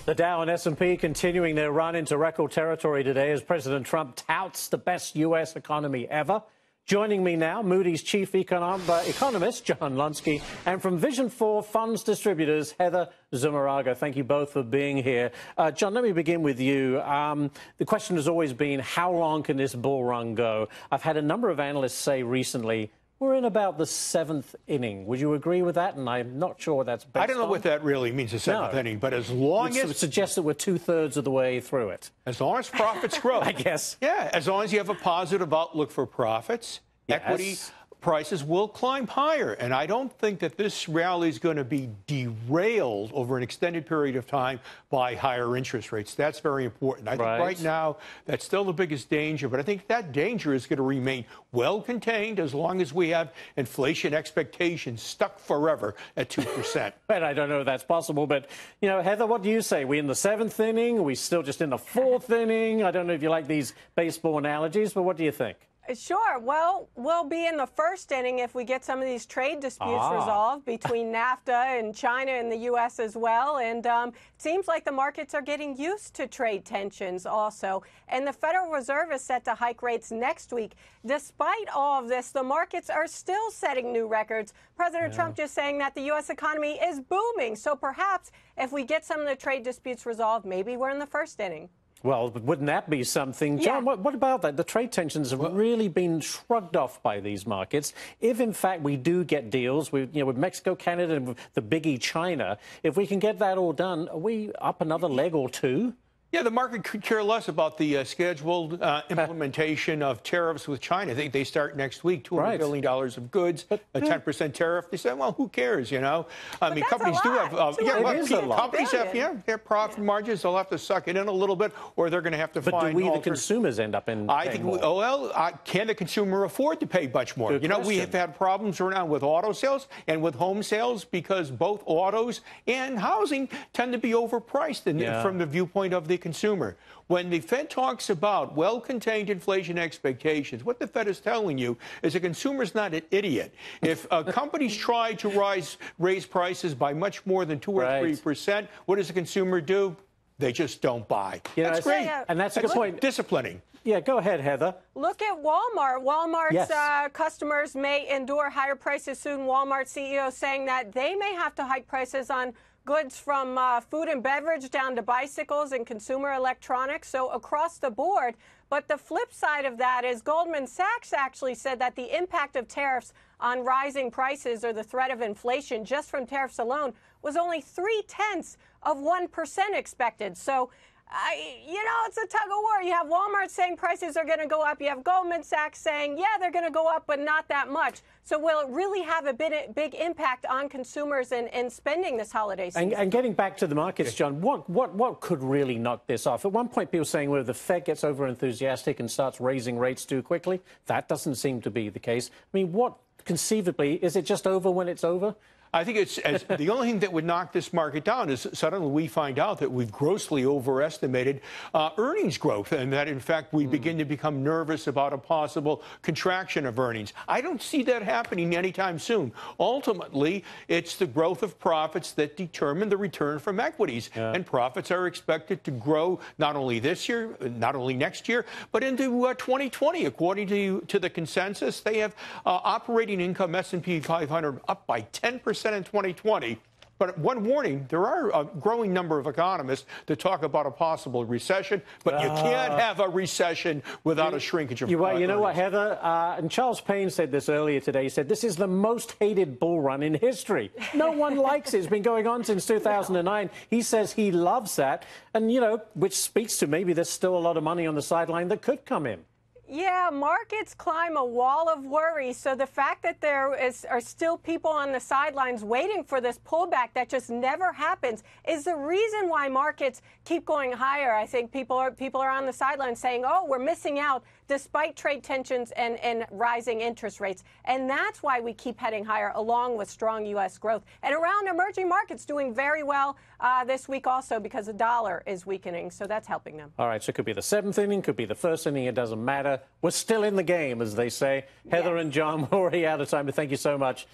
The Dow and S&P continuing their run into record territory today as President Trump touts the best U.S. economy ever. Joining me now, Moody's chief economist, John Lonski, and from Vision 4 Funds Distributors, Heather Zumarraga. Thank you both for being here. John, let me begin with you. The question has always been, how long can this bull run go? I've had a number of analysts say recently, we're in about the seventh inning. Would you agree with that? And I'm not sure what that's based on. I don't know what that really means, the seventh inning, but as long as... It suggests that we're two-thirds of the way through it. As long as profits grow. I guess. Yeah, as long as you have a positive outlook for profits, yes. Equity prices will climb higher. And I don't think that this rally is going to be derailed over an extended period of time by higher interest rates. That's very important. I think right now that's still the biggest danger, but I think that danger is going to remain well contained as long as we have inflation expectations stuck forever at 2%. But I don't know if that's possible. But, you know, Heather, what do you say? Are we in the seventh inning? Are we still just in the fourth inning? I don't know if you like these baseball analogies, but what do you think? Sure. Well, we'll be in the first inning if we get some of these trade disputes resolved between NAFTA and China and the U.S. as well. And it seems like the markets are getting used to trade tensions also. And the Federal Reserve is set to hike rates next week. Despite all of this, the markets are still setting new records. President Trump just saying that the U.S. economy is booming. So perhaps if we get some of the trade disputes resolved, maybe we're in the first inning. Well, wouldn't that be something? John, what about that? The trade tensions have really been shrugged off by these markets. If, in fact, we do get deals with Mexico, Canada, and the biggie China, if we can get that all done, are we up another leg or two? Yeah, the market could care less about the scheduled implementation of tariffs with China. I think they start next week, $200 billion of goods, a 10% tariff. They said, well, who cares, you know? I mean, companies do have, companies have their profit margins. They'll have to suck it in a little bit, or they're going to have to find. But do we, the consumers, end up in? I think, can the consumer afford to pay much more? You know, we have had problems around with auto sales and with home sales because both autos and housing tend to be overpriced from the viewpoint of the consumer. When the Fed talks about well-contained inflation expectations, what the Fed is telling you is the consumer's not an idiot. If companies try to raise prices by much more than 2 or 3%, what does the consumer do? They just don't buy. That's great. And that's a good point. Disciplining. Yeah, go ahead, Heather. Look at Walmart. Walmart's customers may endure higher prices soon. Walmart CEO saying that they may have to hike prices on goods from food and beverage down to bicycles and consumer electronics, so across the board. But the flip side of that is Goldman Sachs actually said that the impact of tariffs on rising prices or the threat of inflation just from tariffs alone was only 0.3% expected. So it's a tug of war. You have Walmart saying prices are going to go up. You have Goldman Sachs saying, yeah, they're going to go up, but not that much. So will it really have a big impact on consumers and spending this holiday season? And getting back to the markets, John, what could really knock this off? At one point, people were saying, well, the Fed gets over-enthusiastic and starts raising rates too quickly. That doesn't seem to be the case. I mean, what conceivably, is it just over when it's over? I think the only thing that would knock this market down is suddenly we find out that we've grossly overestimated earnings growth and that, in fact, we begin to become nervous about a possible contraction of earnings. I don't see that happening anytime soon. Ultimately, it's the growth of profits that determine the return from equities. And profits are expected to grow not only this year, not only next year, but into 2020. According to the consensus, they have operating income S&P 500 up by 10% in 2020. But one warning, there are a growing number of economists that talk about a possible recession, but you can't have a recession without a shrinkage of earnings. You know what, Heather? And Charles Payne said this earlier today. He said, this is the most hated bull run in history. No one likes it. It's been going on since 2009. He says he loves that. And, which speaks to maybe there's still a lot of money on the sideline that could come in. Yeah, markets climb a wall of worry. So the fact that there are still people on the sidelines waiting for this pullback that just never happens is the reason why markets keep going higher. I think people are on the sidelines saying, oh, we're missing out despite trade tensions and rising interest rates. And that's why we keep heading higher, along with strong U.S. growth. And around emerging markets doing very well this week also because the dollar is weakening. So that's helping them. All right. So it could be the seventh inning, could be the first inning. It doesn't matter. We're still in the game, as they say. Heather and John, we're already out of time, but thank you so much.